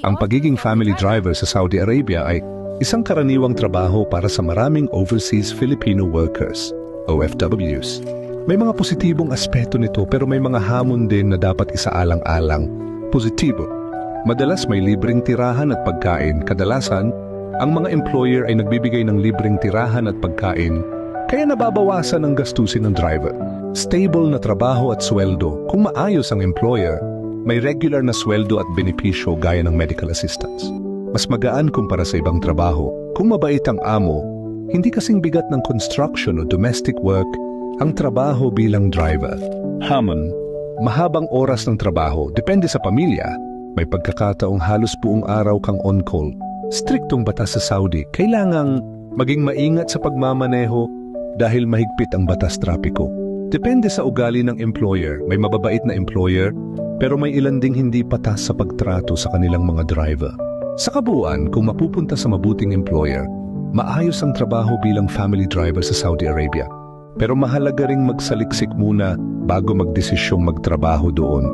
Ang pagiging family driver sa Saudi Arabia ay isang karaniwang trabaho para sa maraming overseas Filipino workers, OFWs. May mga positibong aspeto nito pero may mga hamon din na dapat isaalang-alang. Positibo, madalas may libreng tirahan at pagkain. Kadalasan, ang mga employer ay nagbibigay ng libreng tirahan at pagkain, kaya nababawasan ang gastusin ng driver. Stable na trabaho at sweldo. Kung maayos ang employer, may regular na sweldo at benepisyo gaya ng medical assistance. Mas magaan kumpara sa ibang trabaho. Kung mabait ang amo, hindi kasing bigat ng construction o domestic work ang trabaho bilang driver. Hamon, mahabang oras ng trabaho. Depende sa pamilya. May pagkakataong halos buong araw kang on-call. Striktong batas sa Saudi, kailangang maging maingat sa pagmamaneho dahil mahigpit ang batas trapiko. Depende sa ugali ng employer. May mababait na employer, pero may ilan ding hindi patas sa pagtrato sa kanilang mga driver. Sa kabuuan, kung mapupunta sa mabuting employer, maayos ang trabaho bilang family driver sa Saudi Arabia. Pero mahalaga ring magsaliksik muna bago magdesisyong magtrabaho doon.